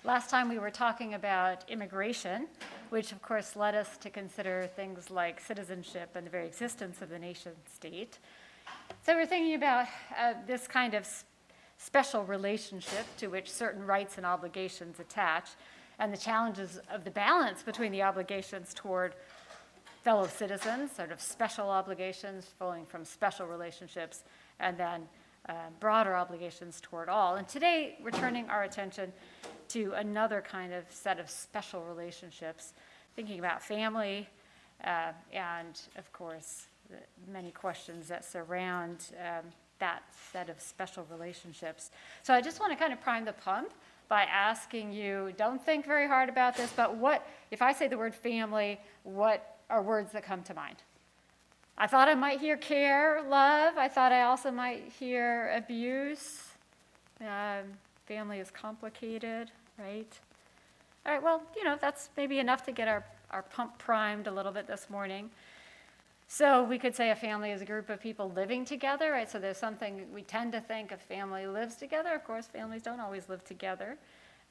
Last time we were talking about immigration, which of course led us to consider things like citizenship and the very existence of the nation state. So we're thinking about this kind of special relationship to which certain rights and obligations attach, and the challenges of the balance between the obligations toward fellow citizens, sort of special obligations flowing from special relationships, and then broader obligations toward all. And today we're turning our attention to another kind of set of special relationships, thinking about family and, of course, the many questions that surround that set of special relationships. So I just want to kind of prime the pump by asking you, don't think very hard about this, but what, if I say the word family, what are words that come to mind? I thought I might hear care, love. I thought I also might hear abuse. Family is complicated, right? All right, well, that's maybe enough to get our pump primed a little bit this morning. So we could say a family is a group of people living together, right? So there's something we tend to think a family lives together. Of course, families don't always live together.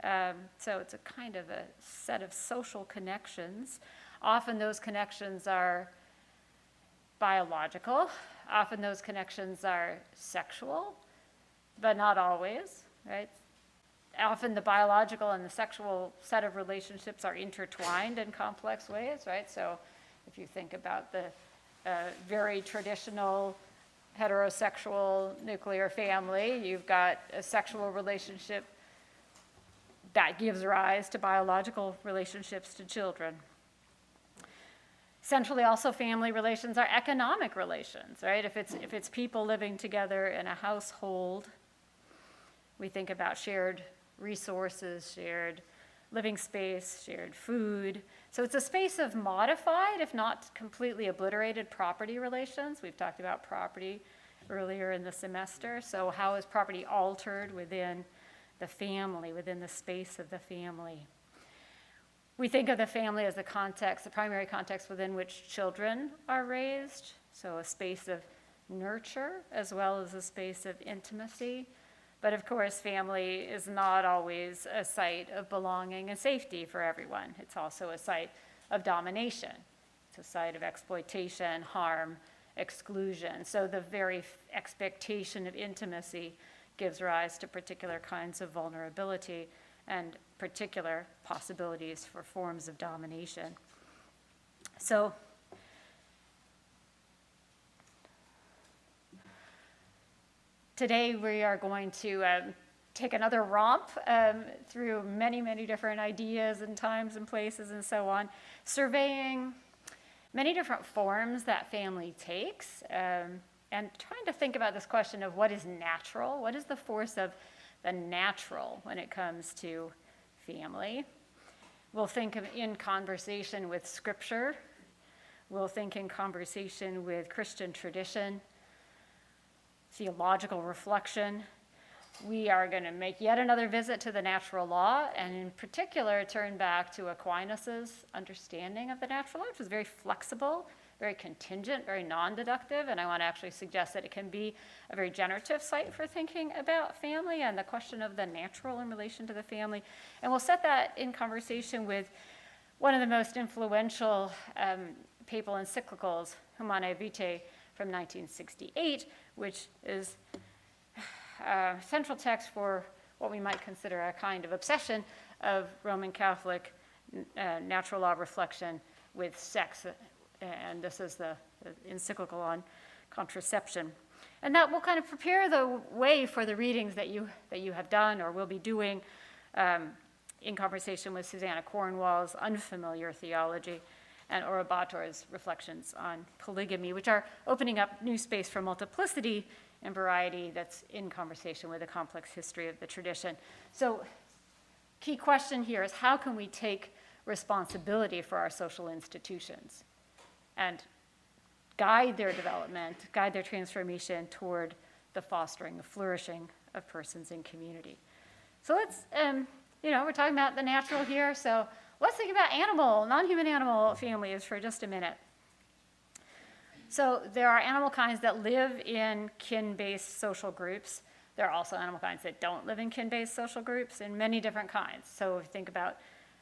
So it's a kind of a set of social connections. Often those connections are biological. Often those connections are sexual, but not always, right? Often the biological and the sexual set of relationships are intertwined in complex ways, right? So if you think about the very traditional heterosexual nuclear family, you've got a sexual relationship that gives rise to biological relationships to children. Centrally, also, family relations are economic relations, right? If it's people living together in a household, we think about shared resources, shared living space, shared food. So it's a space of modified, if not completely obliterated, property relations. We've talked about property earlier in the semester. So how is property altered within the family, within the space of the family? We think of the family as the context, the primary context within which children are raised, so a space of nurture as well as a space of intimacy. But of course, family is not always a site of belonging and safety for everyone. It's also a site of domination. It's a site of exploitation, harm, exclusion. So the very expectation of intimacy gives rise to particular kinds of vulnerability and particular possibilities for forms of domination. So today we are going to take another romp through many, many different ideas and times and places and so on, surveying many different forms that family takes, and trying to think about this question of what is natural, what is the force of the natural when it comes to family. We'll think in conversation with Scripture. We'll think in conversation with Christian tradition, theological reflection. We are going to make yet another visit to the natural law, and in particular turn back to Aquinas' understanding of the natural law, which was very flexible, very contingent, very non-deductive, and I want to actually suggest that it can be a very generative site for thinking about family and the question of the natural in relation to the family. And we'll set that in conversation with one of the most influential papal encyclicals, Humanæ Vitæ, from 1968, which is a central text for what we might consider a kind of obsession of Roman Catholic natural law reflection with sex. And this is the encyclical on contraception. And that will kind of prepare the way for the readings that you have done or will be doing in conversation with Susanna Cornwall's Unfamiliar Theology and Orobator's reflections on polygamy, which are opening up new space for multiplicity and variety that's in conversation with a complex history of the tradition. So key question here is, how can we take responsibility for our social institutions and guide their development, guide their transformation toward the fostering, the flourishing of persons in community? So let's, we're talking about the natural here, so let's think about non-human animal families for just a minute. So there are animal kinds that live in kin-based social groups. There are also animal kinds that don't live in kin-based social groups in many different kinds. So if you think about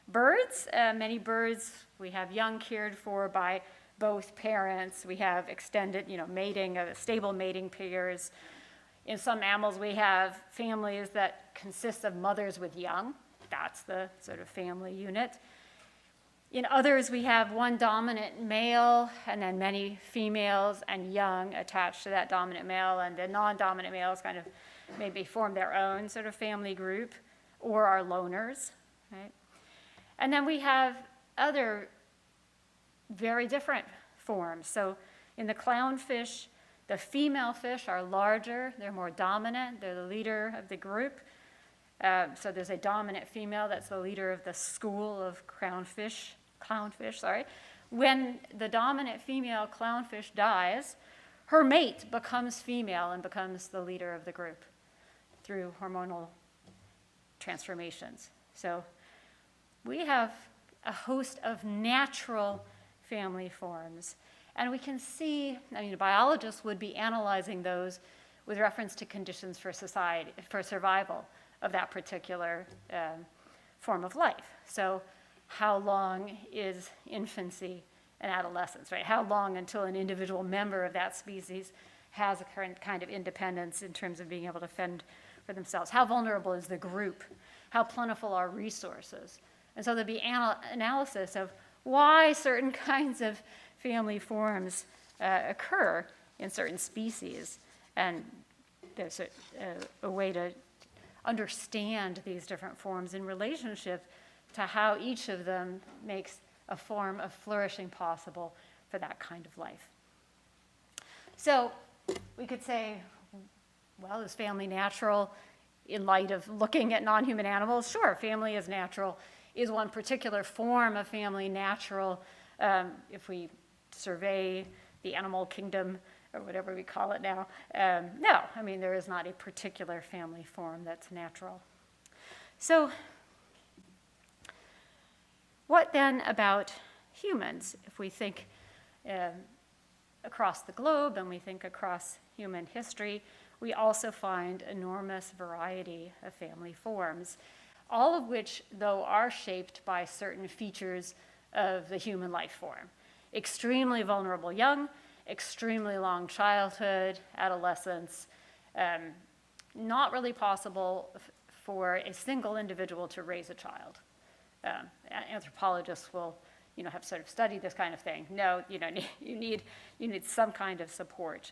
birds, many birds, we have young cared for by both parents. We have extended, mating, stable mating pairs. In some mammals, we have families that consist of mothers with young. That's the sort of family unit. In others, we have one dominant male and then many females and young attached to that dominant male, and the non-dominant males kind of maybe form their own sort of family group or are loners, right? And then we have other very different forms. So in the clownfish, the female fish are larger, they're more dominant, they're the leader of the group. So there's a dominant female that's the leader of the school of clownfish. When the dominant female clownfish dies, her mate becomes female and becomes the leader of the group through hormonal transformations. So we have a host of natural family forms. And we can see, biologists would be analyzing those with reference to conditions for society, for survival of that particular form of life. So how long is infancy and adolescence, right? How long until an individual member of that species has a current kind of independence in terms of being able to fend for themselves? How vulnerable is the group? How plentiful are resources? And so there'll be analysis of why certain kinds of family forms occur in certain species. And there's a way to understand these different forms in relationship to how each of them makes a form of flourishing possible for that kind of life. So we could say, well, is family natural in light of looking at non-human animals? Sure, family is natural. Is one particular form of family natural? If we survey the animal kingdom, or whatever we call it now, no, there is not a particular family form that's natural. So what then about humans? If we think across the globe and we think across human history, we also find enormous variety of family forms, all of which, though, are shaped by certain features of the human life form. Extremely vulnerable young, extremely long childhood, adolescence, not really possible for a single individual to raise a child. Anthropologists will, have sort of studied this kind of thing. No, you need some kind of support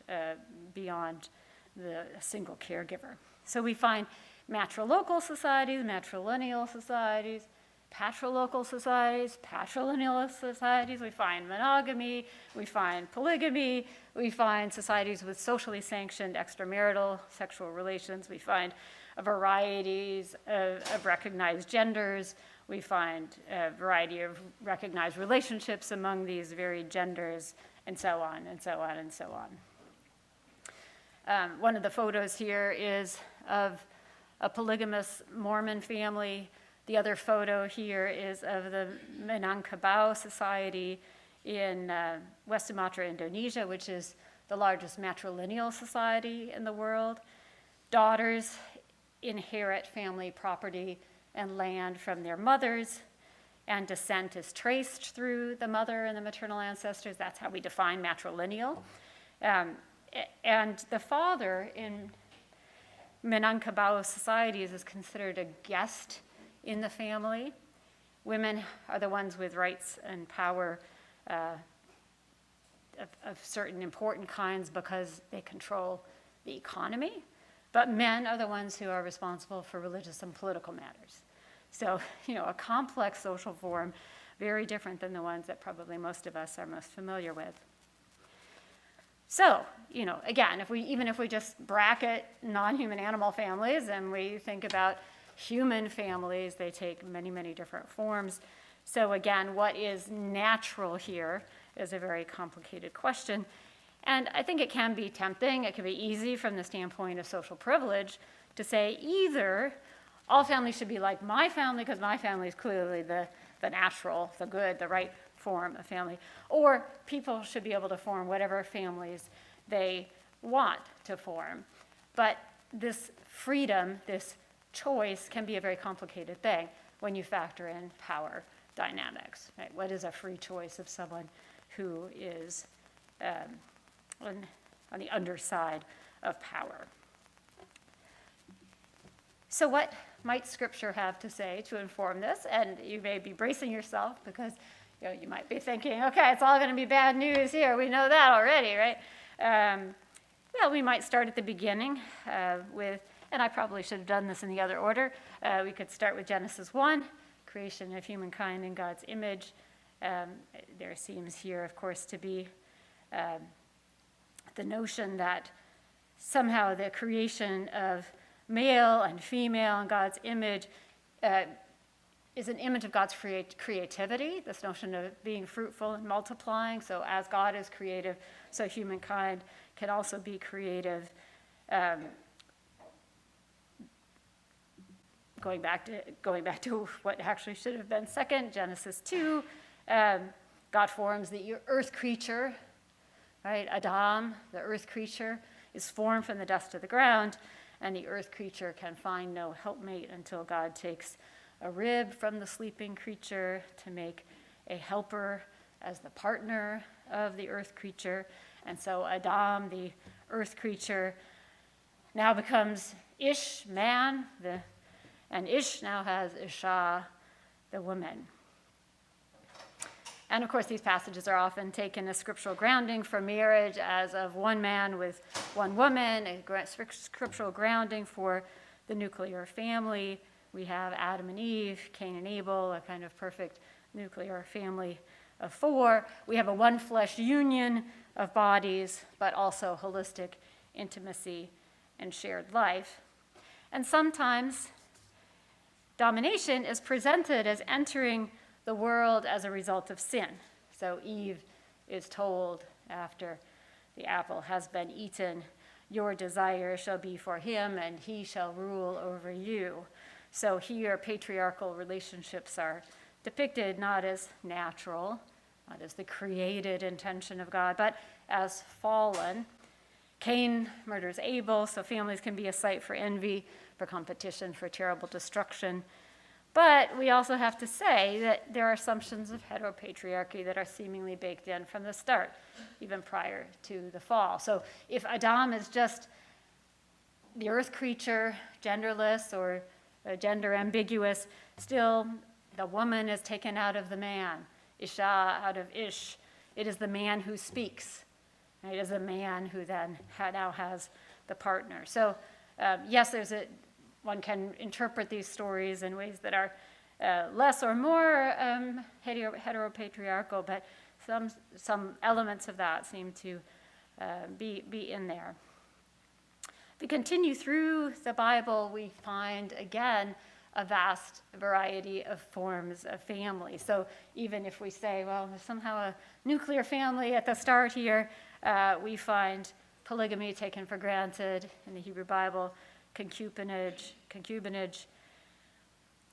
beyond the single caregiver. So we find matrilocal societies, matrilineal societies, patrilocal societies, patrilineal societies. We find monogamy, we find polygamy, we find societies with socially sanctioned extramarital sexual relations. We find varieties of recognized genders. We find a variety of recognized relationships among these varied genders, and so on, and so on, and so on. One of the photos here is of a polygamous Mormon family. The other photo here is of the Minangkabau Society in West Sumatra, Indonesia, which is the largest matrilineal society in the world. Daughters inherit family property and land from their mothers, and descent is traced through the mother and the maternal ancestors. That's how we define matrilineal. And the father in Minangkabau societies is considered a guest in the family. Women are the ones with rights and power of certain important kinds because they control the economy, but men are the ones who are responsible for religious and political matters. So, a complex social form, very different than the ones that probably most of us are most familiar with. So, again, even if we just bracket non-human animal families and we think about human families, they take many, many different forms. So again, what is natural here is a very complicated question. And I think it can be tempting, it can be easy from the standpoint of social privilege to say either all families should be like my family because my family is clearly the natural, the good, the right form of family, or people should be able to form whatever families they want to form. But this freedom, this choice can be a very complicated thing when you factor in power dynamics. Right? What is a free choice of someone who is on the underside of power? So what might Scripture have to say to inform this? And you may be bracing yourself because you might be thinking, okay, it's all going to be bad news here. We know that already, right? Well, we might start at the beginning with, and I probably should have done this in the other order. We could start with Genesis 1, creation of humankind in God's image. There seems here, of course, to be the notion that somehow the creation of male and female in God's image is an image of God's creativity, this notion of being fruitful and multiplying. So as God is creative, so humankind can also be creative. Going back to what actually should have been second, Genesis 2, God forms the earth creature, right? Adam, the earth creature, is formed from the dust of the ground, and the earth creature can find no helpmate until God takes a rib from the sleeping creature to make a helper as the partner of the earth creature. And so Adam, the earth creature, now becomes Ish, man, and Ish now has Isha, the woman. And of course, these passages are often taken as scriptural grounding for marriage as of one man with one woman, a scriptural grounding for the nuclear family. We have Adam and Eve, Cain and Abel, a kind of perfect nuclear family of 4. We have a one flesh union of bodies, but also holistic intimacy and shared life. And sometimes domination is presented as entering the world as a result of sin. So Eve is told after the apple has been eaten, your desire shall be for him and he shall rule over you. So here patriarchal relationships are depicted not as natural, not as the created intention of God, but as fallen. Cain murders Abel, so families can be a site for envy, for competition, for terrible destruction. But we also have to say that there are assumptions of heteropatriarchy that are seemingly baked in from the start, even prior to the fall. So if Adam is just the earth creature, genderless or gender ambiguous, still the woman is taken out of the man, Isha out of Ish. It is the man who speaks. It is the man who then now has the partner. So yes, one can interpret these stories in ways that are less or more heteropatriarchal, but some elements of that seem to be in there. If we continue through the Bible, we find, again, a vast variety of forms of family. So even if we say, well, there's somehow a nuclear family at the start here, we find polygamy taken for granted in the Hebrew Bible, concubinage.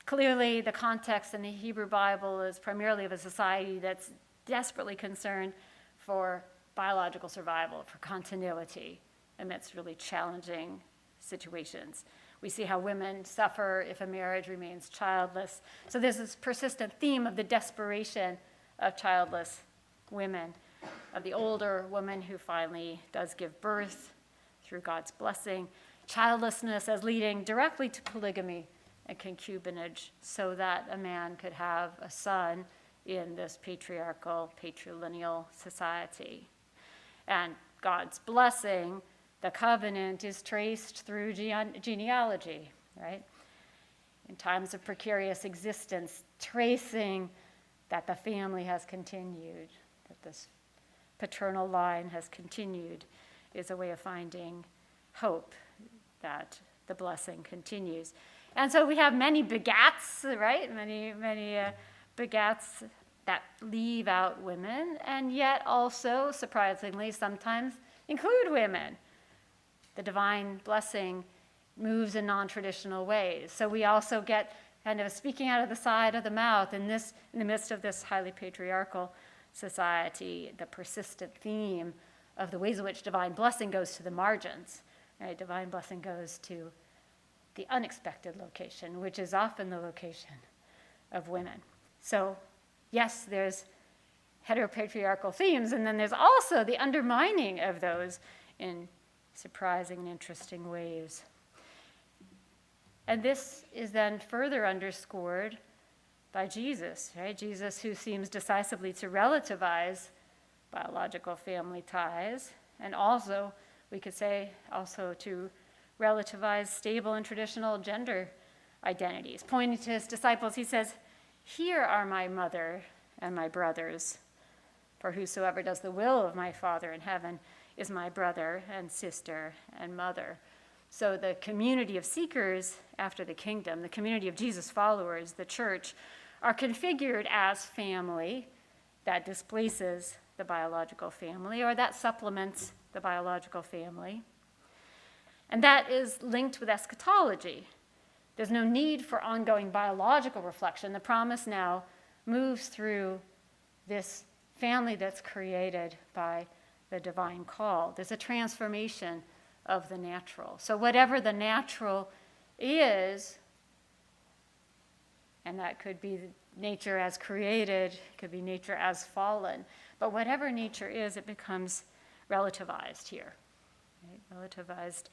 Clearly, the context in the Hebrew Bible is primarily of a society that's desperately concerned for biological survival, for continuity amidst really challenging situations. We see how women suffer if a marriage remains childless. So there's this persistent theme of the desperation of childless women, of the older woman who finally does give birth through God's blessing, childlessness as leading directly to polygamy and concubinage so that a man could have a son in this patriarchal, patrilineal society. And God's blessing, the covenant, is traced through genealogy, right? In times of precarious existence, tracing that the family has continued, that this paternal line has continued, is a way of finding hope that the blessing continues. And so we have many begats, right? Many begats that leave out women, and yet also, surprisingly, sometimes include women. The divine blessing moves in non-traditional ways. So we also get kind of speaking out of the side of the mouth in the midst of this highly patriarchal society, the persistent theme of the ways in which divine blessing goes to the margins, Right? Divine blessing goes to the unexpected location, which is often the location of women. So, yes, there's heteropatriarchal themes, and then there's also the undermining of those in surprising and interesting ways. And this is then further underscored by Jesus, right? Jesus, who seems decisively to relativize biological family ties, and also, we could say, also to relativize stable and traditional gender identities. Pointing to his disciples, he says, "Here are my mother and my brothers, for whosoever does the will of my Father in heaven is my brother and sister and mother." So the community of seekers after the kingdom, the community of Jesus' followers, the church, are configured as family that displaces the biological family, or that supplements the biological family. And that is linked with eschatology. There's no need for ongoing biological reflection. The promise now moves through this family that's created by the divine call. There's a transformation of the natural. So whatever the natural is, and that could be nature as created, could be nature as fallen, but whatever nature is, it becomes relativized here. Right? Relativized.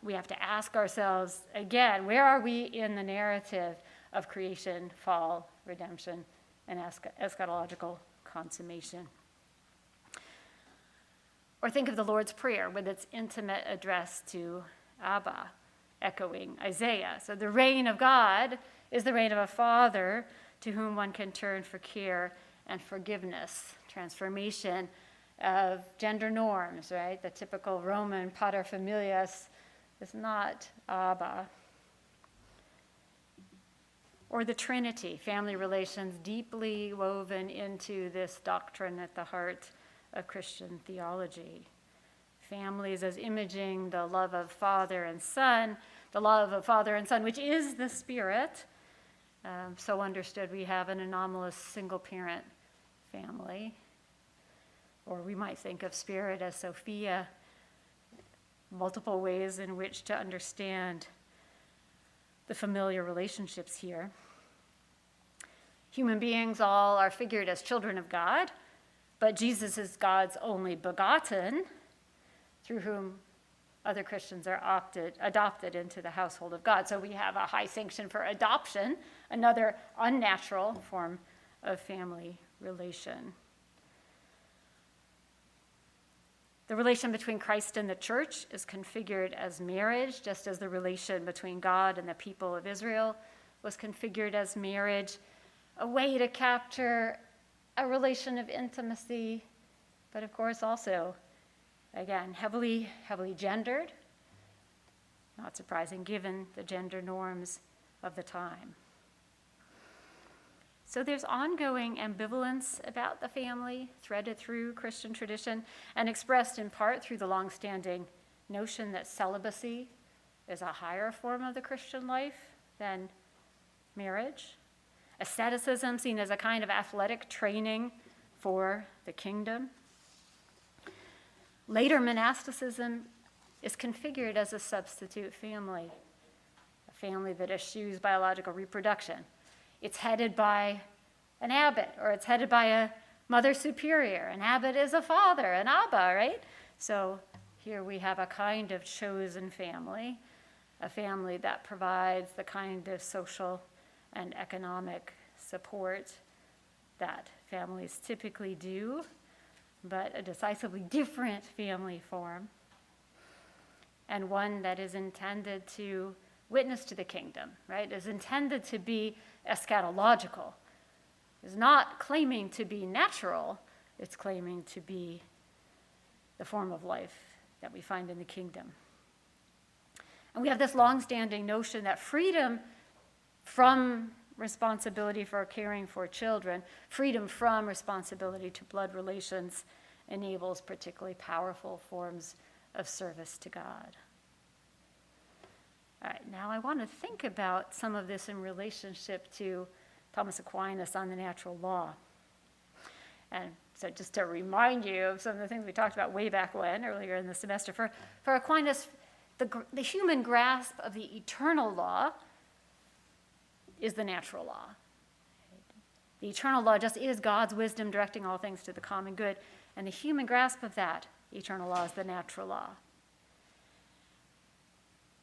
We have to ask ourselves again, where are we in the narrative of creation, fall, redemption, and eschatological consummation? Or think of the Lord's Prayer with its intimate address to Abba, echoing Isaiah. So the reign of God is the reign of a father to whom one can turn for care and forgiveness, transformation of gender norms, right? The typical Roman paterfamilias is not Abba. Or the Trinity, family relations deeply woven into this doctrine at the heart of Christian theology. Families as imaging the love of Father and Son, the love of Father and Son, which is the Spirit. So understood, we have an anomalous single-parent family. Or we might think of Spirit as Sophia, multiple ways in which to understand the familiar relationships here. Human beings all are figured as children of God, but Jesus is God's only begotten, through whom other Christians are adopted into the household of God. So we have a high sanction for adoption, another unnatural form of family relation. The relation between Christ and the church is configured as marriage, just as the relation between God and the people of Israel was configured as marriage, a way to capture a relation of intimacy, but of course also, again, heavily gendered. Not surprising given the gender norms of the time. So there's ongoing ambivalence about the family, threaded through Christian tradition, and expressed in part through the long-standing notion that celibacy is a higher form of the Christian life than marriage. Asceticism seen as a kind of athletic training for the kingdom. Later monasticism is configured as a substitute family, a family that eschews biological reproduction. It's headed by an abbot, or it's headed by a mother superior. An abbot is a father, an abba, right? So here we have a kind of chosen family, a family that provides the kind of social and economic support that families typically do, but a decisively different family form, and one that is intended to witness to the kingdom, right? Is intended to be eschatological. Is not claiming to be natural, it's claiming to be the form of life that we find in the kingdom. And we have this long-standing notion that freedom from responsibility for caring for children, freedom from responsibility to blood relations, enables particularly powerful forms of service to God. All right, now I want to think about some of this in relationship to Thomas Aquinas on the natural law. And so just to remind you of some of the things we talked about way back when, earlier in the semester, for Aquinas, The human grasp of the eternal law is the natural law. The eternal law just is God's wisdom directing all things to the common good, and the human grasp of that eternal law is the natural law.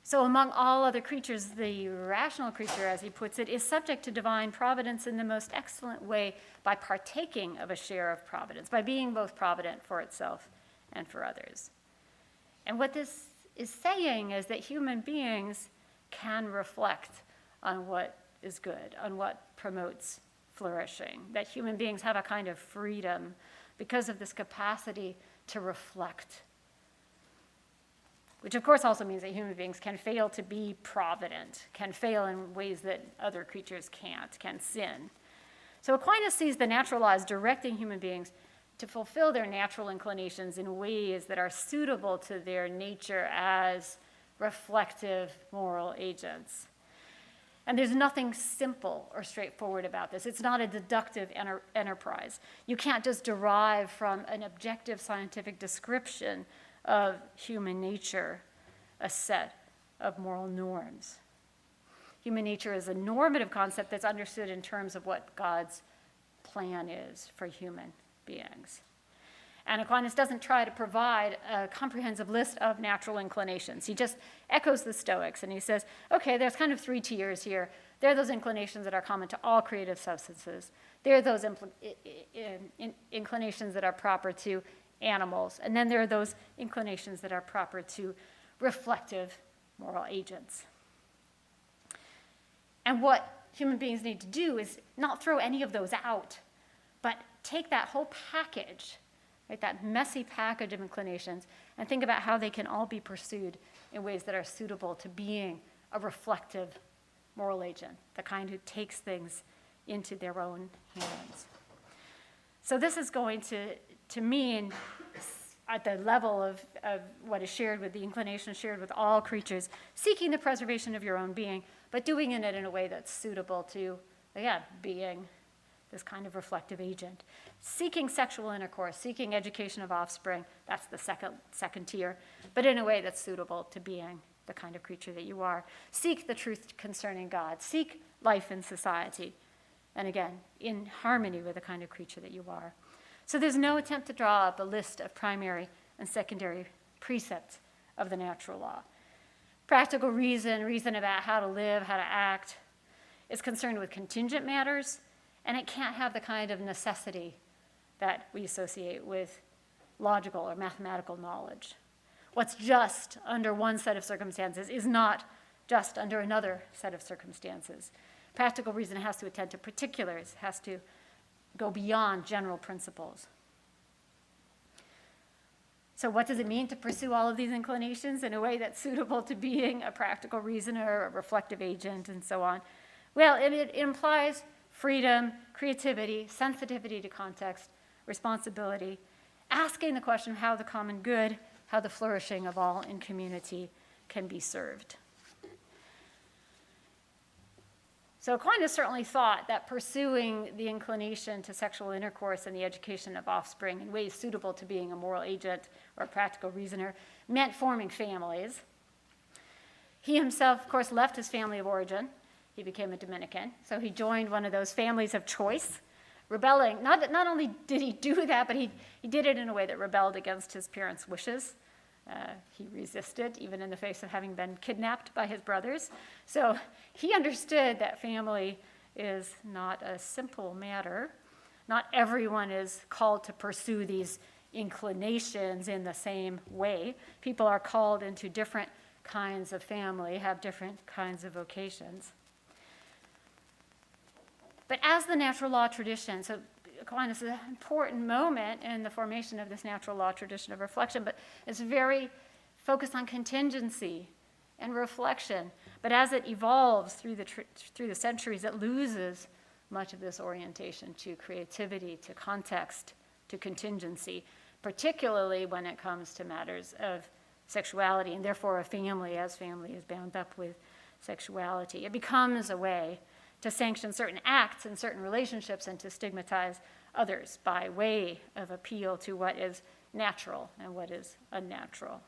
So among all other creatures, the rational creature, as he puts it, is subject to divine providence in the most excellent way by partaking of a share of providence, by being both provident for itself and for others. And what this is saying is that human beings can reflect on what is good, on what promotes flourishing, that human beings have a kind of freedom because of this capacity to reflect, which of course also means that human beings can fail to be provident, can fail in ways that other creatures can't, can sin. So Aquinas sees the natural law as directing human beings to fulfill their natural inclinations in ways that are suitable to their nature as reflective moral agents. And there's nothing simple or straightforward about this. It's not a deductive enterprise. You can't just derive from an objective scientific description of human nature a set of moral norms. Human nature is a normative concept that's understood in terms of what God's plan is for human beings. And Aquinas doesn't try to provide a comprehensive list of natural inclinations. He just echoes the Stoics, and he says, okay, there's kind of 3 tiers here. There are those inclinations that are common to all creative substances. There are those inclinations that are proper to animals. And then there are those inclinations that are proper to reflective moral agents. And what human beings need to do is not throw any of those out, but take that whole package, right, that messy package of inclinations, and think about how they can all be pursued in ways that are suitable to being a reflective moral agent, the kind who takes things into their own hands. So this is going to mean, at the level of what is shared with the inclination shared with all creatures, seeking the preservation of your own being, but doing it in a way that's suitable to, again, being this kind of reflective agent. Seeking sexual intercourse, seeking education of offspring, that's the second tier, but in a way that's suitable to being the kind of creature that you are. Seek the truth concerning God. Seek life in society. And again, in harmony with the kind of creature that you are. So there's no attempt to draw up a list of primary and secondary precepts of the natural law. Practical reason about how to live, how to act, is concerned with contingent matters, and it can't have the kind of necessity that we associate with logical or mathematical knowledge. What's just under one set of circumstances is not just under another set of circumstances. Practical reason has to attend to particulars, has to go beyond general principles. So what does it mean to pursue all of these inclinations in a way that's suitable to being a practical reasoner, a reflective agent, and so on? Well, it implies freedom, creativity, sensitivity to context, responsibility, asking the question of how the common good, how the flourishing of all in community can be served. So Aquinas certainly thought that pursuing the inclination to sexual intercourse and the education of offspring in ways suitable to being a moral agent or a practical reasoner meant forming families. He himself, of course, left his family of origin. He became a Dominican, so he joined one of those families of choice, rebelling. Not only did he do that, but he did it in a way that rebelled against his parents' wishes. He resisted, even in the face of having been kidnapped by his brothers. So he understood that family is not a simple matter. Not everyone is called to pursue these inclinations in the same way. People are called into different kinds of family, have different kinds of vocations. But as the natural law tradition, so Aquinas is an important moment in the formation of this natural law tradition of reflection, but it's very focused on contingency and reflection. But as it evolves through the centuries, it loses much of this orientation to creativity, to context, to contingency, particularly when it comes to matters of sexuality, and therefore a family, as family is bound up with sexuality. It becomes a way to sanction certain acts and certain relationships and to stigmatize others by way of appeal to what is natural and what is unnatural.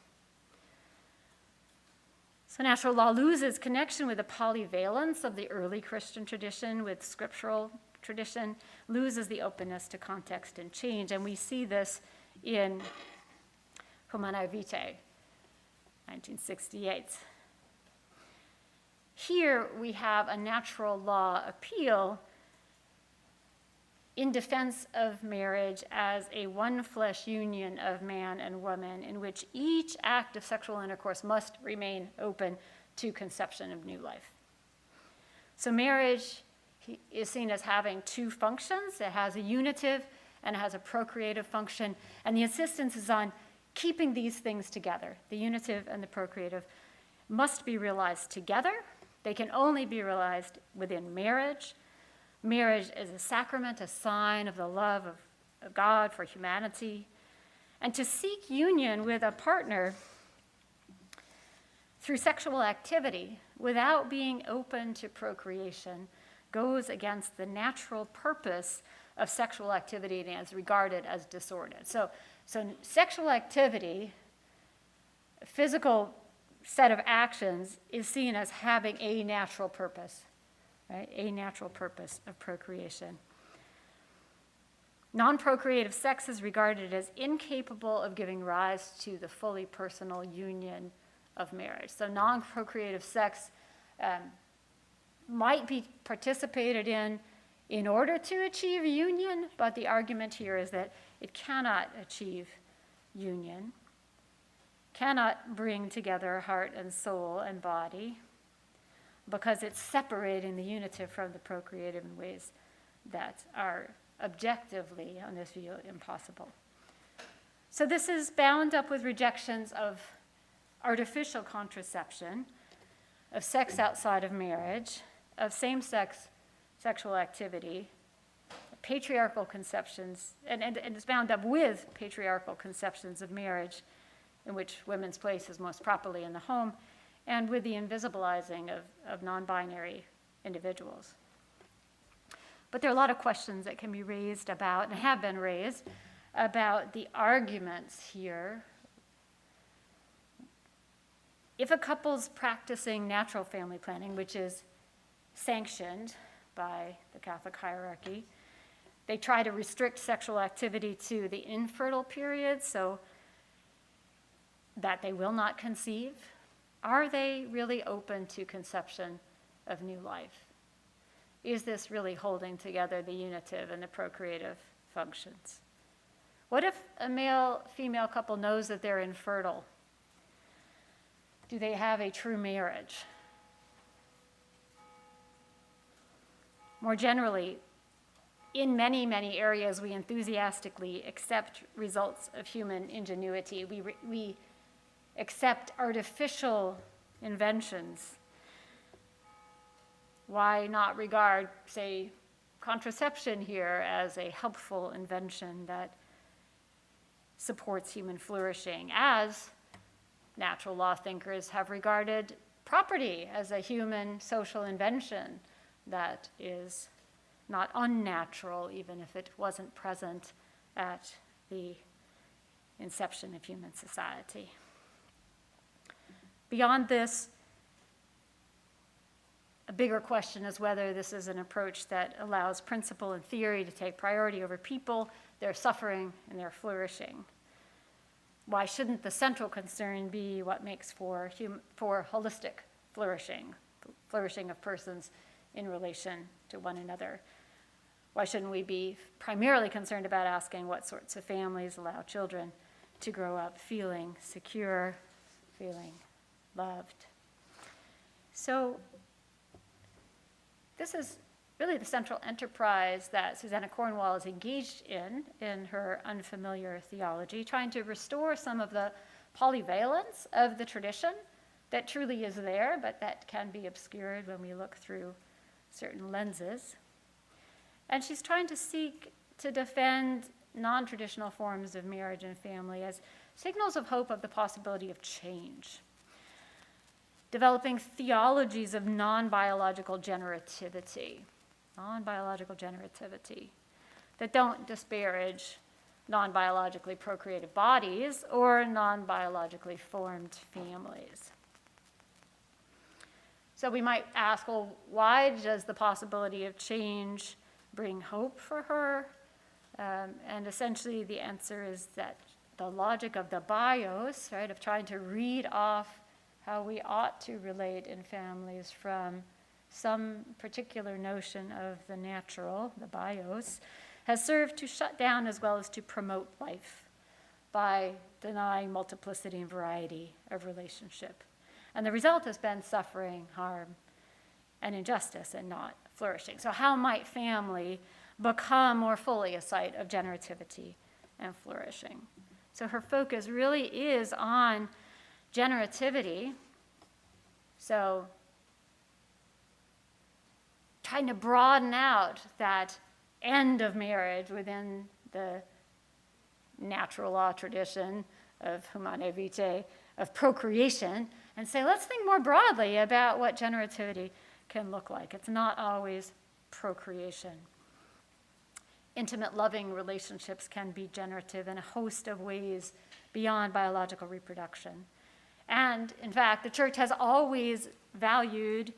So natural law loses connection with the polyvalence of the early Christian tradition, with scriptural tradition, loses the openness to context and change. And we see this in Humanæ Vitæ, 1968. Here we have a natural law appeal in defense of marriage as a one-flesh union of man and woman, in which each act of sexual intercourse must remain open to conception of new life. So marriage is seen as having two functions. It has a unitive and it has a procreative function, and the insistence is on keeping these things together. The unitive and the procreative must be realized together. They can only be realized within marriage. Marriage is a sacrament, a sign of the love of God for humanity. And to seek union with a partner through sexual activity without being open to procreation goes against the natural purpose of sexual activity and is regarded as disordered. So sexual activity, a physical set of actions, is seen as having a natural purpose. Right? A natural purpose of procreation. Non-procreative sex is regarded as incapable of giving rise to the fully personal union of marriage. So non-procreative sex might be participated in order to achieve union, but the argument here is that it cannot achieve union, cannot bring together heart and soul and body, because it's separating the unitive from the procreative in ways that are objectively, on this view, impossible. So this is bound up with rejections of artificial contraception, of sex outside of marriage, of same-sex sexual activity, patriarchal conceptions, and it's bound up with patriarchal conceptions of marriage, in which women's place is most properly in the home, and with the invisibilizing of non-binary individuals. But there are a lot of questions that can be raised about, and have been raised, about the arguments here. If a couple's practicing natural family planning, which is sanctioned by the Catholic hierarchy, they try to restrict sexual activity to the infertile period so that they will not conceive. Are they really open to conception of new life? Is this really holding together the unitive and the procreative functions? What if a male-female couple knows that they're infertile? Do they have a true marriage? More generally, in many, many areas, we enthusiastically accept results of human ingenuity. We accept artificial inventions. Why not regard, say, contraception here as a helpful invention that supports human flourishing, as natural law thinkers have regarded property as a human social invention that is not unnatural, even if it wasn't present at the inception of human society. Beyond this, a bigger question is whether this is an approach that allows principle and theory to take priority over people, their suffering, and their flourishing. Why shouldn't the central concern be what makes for holistic flourishing of persons in relation to one another? Why shouldn't we be primarily concerned about asking what sorts of families allow children to grow up feeling secure, feeling loved? So this is really the central enterprise that Susanna Cornwall is engaged in her Unfamiliar Theology, trying to restore some of the polyvalence of the tradition that truly is there, but that can be obscured when we look through certain lenses. And she's trying to seek to defend non-traditional forms of marriage and family as signals of hope of the possibility of change, developing theologies of non-biological generativity that don't disparage non-biologically procreated bodies or non-biologically formed families. So we might ask, well, why does the possibility of change bring hope for her? And essentially the answer is that the logic of the bios, right, of trying to read off how we ought to relate in families from some particular notion of the natural, the bios, has served to shut down as well as to promote life by denying multiplicity and variety of relationship. And the result has been suffering, harm, and injustice, and not flourishing. So how might family become more fully a site of generativity and flourishing? So her focus really is on generativity. So trying to broaden out that end of marriage within the natural law tradition of Humanæ Vitæ, of procreation, and say, let's think more broadly about what generativity can look like. It's not always procreation. Intimate, loving relationships can be generative in a host of ways beyond biological reproduction. And in fact, the church has always valued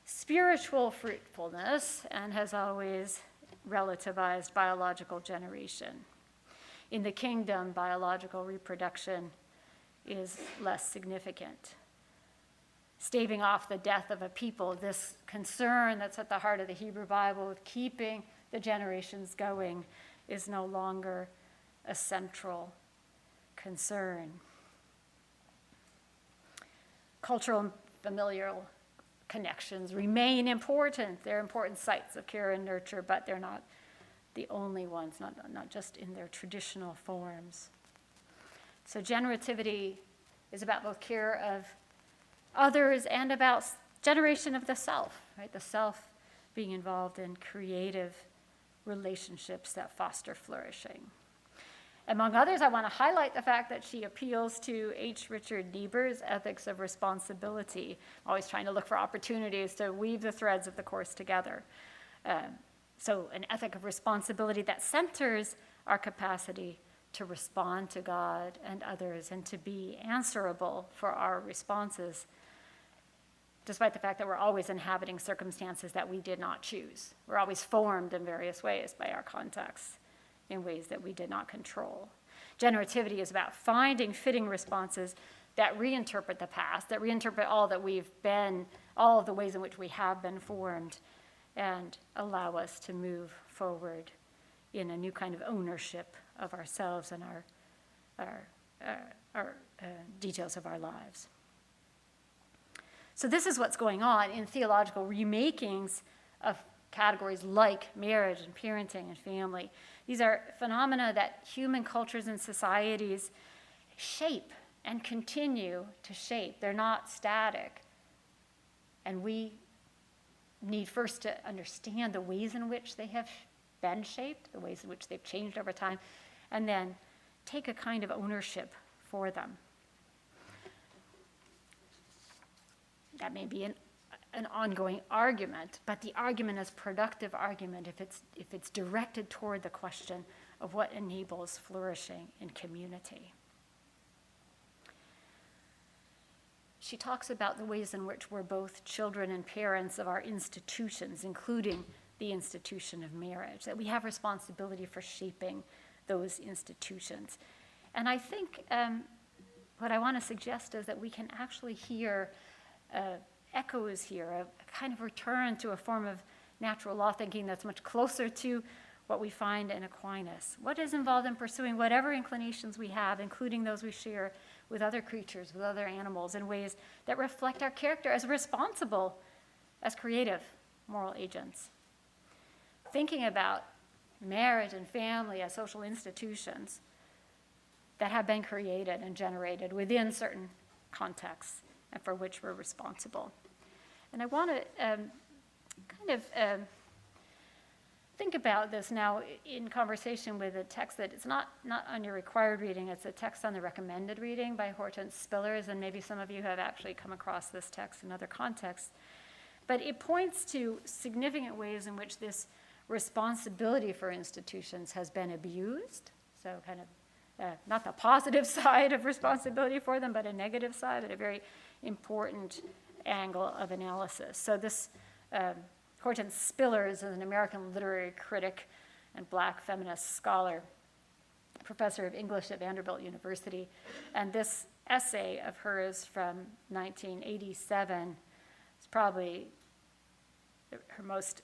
spiritual fruitfulness and has always relativized biological generation. In the kingdom, biological reproduction is less significant. Staving off the death of a people, this concern that's at the heart of the Hebrew Bible with keeping the generations going, is no longer a central concern. Cultural and familial connections remain important. They're important sites of care and nurture, but they're not the only ones, not just in their traditional forms. So generativity is about both care of others and about generation of the self, right? The self being involved in creative relationships that foster flourishing. Among others, I want to highlight the fact that she appeals to H. Richard Niebuhr's ethics of responsibility, always trying to look for opportunities to weave the threads of the course together. So an ethic of responsibility that centers our capacity to respond to God and others and to be answerable for our responses, despite the fact that we're always inhabiting circumstances that we did not choose. We're always formed in various ways by our contexts in ways that we did not control. Generativity is about finding fitting responses that reinterpret the past, that reinterpret all that we've been, all of the ways in which we have been formed, and allow us to move forward in a new kind of ownership of ourselves and our details of our lives. So this is what's going on in theological remakings of categories like marriage and parenting and family. These are phenomena that human cultures and societies shape and continue to shape. They're not static. And we need first to understand the ways in which they have been shaped, the ways in which they've changed over time, and then take a kind of ownership for them. That may be an ongoing argument, but the argument is productive argument if it's directed toward the question of what enables flourishing in community. She talks about the ways in which we're both children and parents of our institutions, including the institution of marriage, that we have responsibility for shaping those institutions. And I think what I want to suggest is that we can actually hear echoes here, a kind of return to a form of natural law thinking that's much closer to what we find in Aquinas. What is involved in pursuing whatever inclinations we have, including those we share with other creatures, with other animals, in ways that reflect our character as responsible, as creative, moral agents. Thinking about marriage and family as social institutions that have been created and generated within certain contexts and for which we're responsible. And I want to think about this now in conversation with a text that it's not on your required reading, it's a text on the recommended reading by Hortense Spillers, and maybe some of you have actually come across this text in other contexts. But it points to significant ways in which this responsibility for institutions has been abused, so kind of not the positive side of responsibility for them, but a negative side, but a very important angle of analysis. So this, Hortense Spillers is an American literary critic and Black feminist scholar, professor of English at Vanderbilt University. And this essay of hers from 1987 is probably her most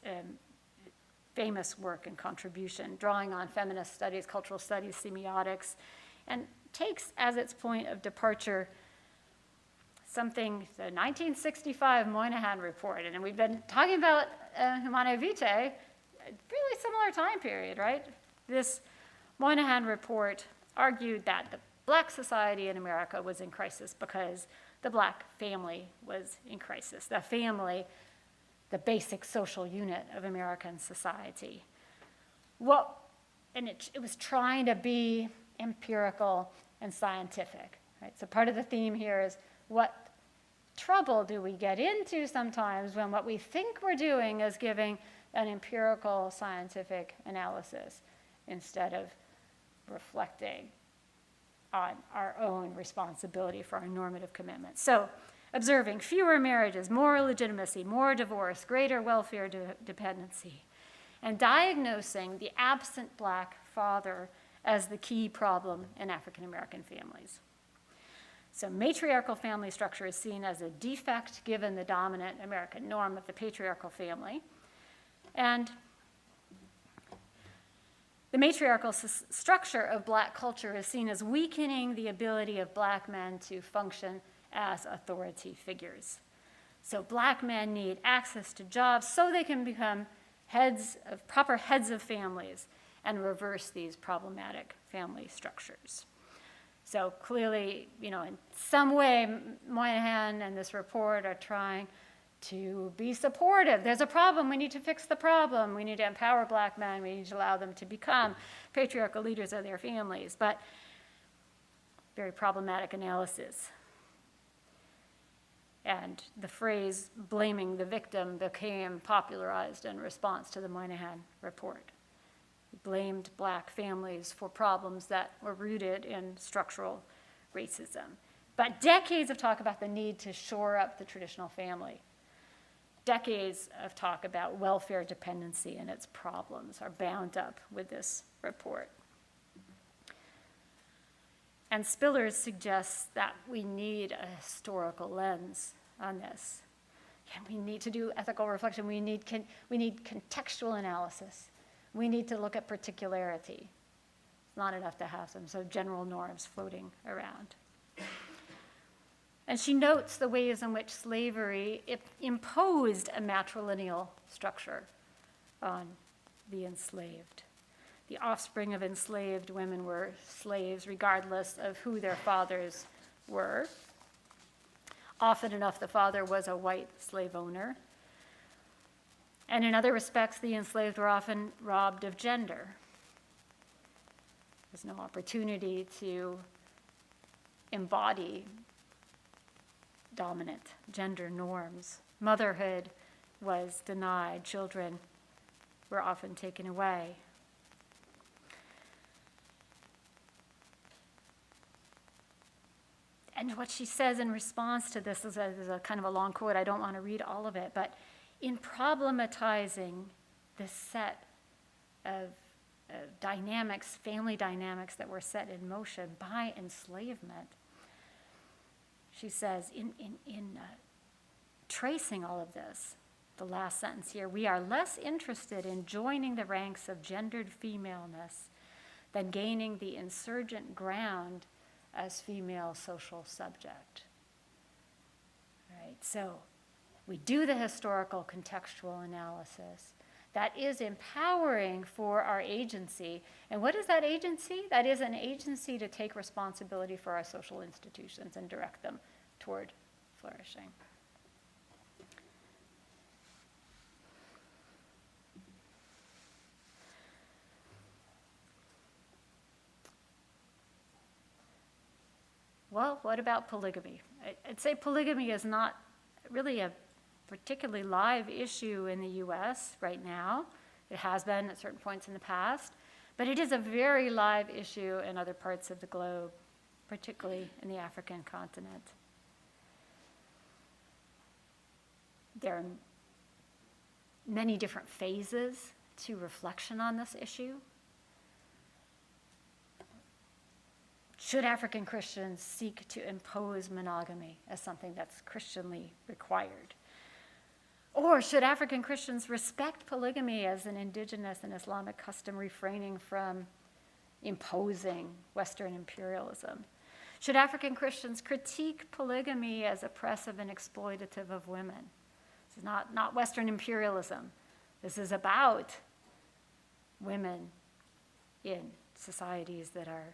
famous work and contribution, drawing on feminist studies, cultural studies, semiotics, and takes as its point of departure something, the 1965 Moynihan Report. And we've been talking about Humanæ Vitæ, really similar time period, right? This Moynihan Report argued that the Black society in America was in crisis because the Black family was in crisis. The family, the basic social unit of American society. And it was trying to be empirical and scientific, right? So part of the theme here is what trouble do we get into sometimes when what we think we're doing is giving an empirical scientific analysis instead of reflecting on our own responsibility for our normative commitments. So observing fewer marriages, more illegitimacy, more divorce, greater welfare dependency, and diagnosing the absent Black father as the key problem in African American families. So matriarchal family structure is seen as a defect given the dominant American norm of the patriarchal family. And the matriarchal structure of Black culture is seen as weakening the ability of Black men to function as authority figures. So Black men need access to jobs so they can become proper heads of families and reverse these problematic family structures. So clearly, in some way, Moynihan and this report are trying to be supportive. There's a problem, we need to fix the problem. We need to empower Black men, we need to allow them to become patriarchal leaders of their families. But very problematic analysis. And the phrase blaming the victim became popularized in response to the Moynihan report. He blamed Black families for problems that were rooted in structural racism. But decades of talk about the need to shore up the traditional family, decades of talk about welfare dependency and its problems are bound up with this report. And Spillers suggests that we need a historical lens on this. And we need to do ethical reflection. We need contextual analysis. We need to look at particularity. It's not enough to have some sort of general norms floating around. And she notes the ways in which slavery imposed a matrilineal structure on the enslaved. The offspring of enslaved women were slaves regardless of who their fathers were. Often enough, the father was a white slave owner. And in other respects, the enslaved were often robbed of gender. There's no opportunity to embody dominant gender norms. Motherhood was denied. Children were often taken away. And what she says in response to this is a kind of a long quote. I don't want to read all of it, but in problematizing this set of dynamics, family dynamics that were set in motion by enslavement, she says, in tracing all of this, the last sentence here, we are less interested in joining the ranks of gendered femaleness than gaining the insurgent ground as female social subject. Right? So we do the historical contextual analysis. That is empowering for our agency. And what is that agency? That is an agency to take responsibility for our social institutions and direct them toward flourishing. Well, what about polygamy? I'd say polygamy is not really a particularly live issue in the US right now. It has been at certain points in the past, but it is a very live issue in other parts of the globe, particularly in the African continent. there are many different phases to reflection on this issue. Should African Christians seek to impose monogamy as something that's Christianly required? Or should African Christians respect polygamy as an indigenous and Islamic custom, refraining from imposing Western imperialism? Should African Christians critique polygamy as oppressive and exploitative of women? This is not Western imperialism. This is about women in societies that are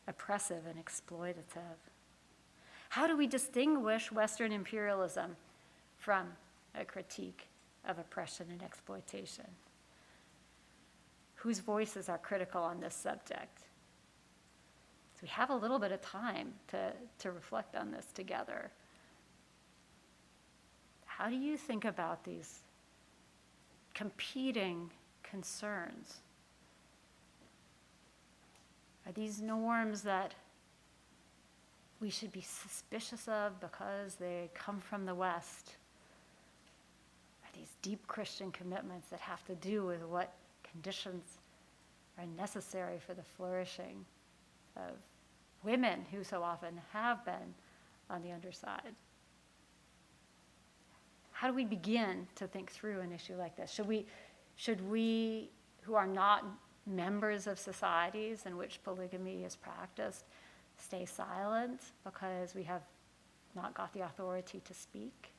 oppressive and exploitative. How do we distinguish Western imperialism from a critique of oppression and exploitation? Whose voices are critical on this subject? So we have a little bit of time to reflect on this together. How do you think about these competing concerns? Are these norms that we should be suspicious of because they come from the West? Are these deep Christian commitments that have to do with what conditions are necessary for the flourishing of women who so often have been on the underside? How do we begin to think through an issue like this? Should we who are not members of societies in which polygamy is practiced stay silent because we have not got the authority to speak?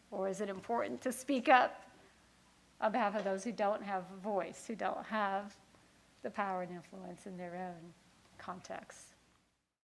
Or is it important to speak up on behalf of those who don't have a voice, who don't have the power and influence in their own context?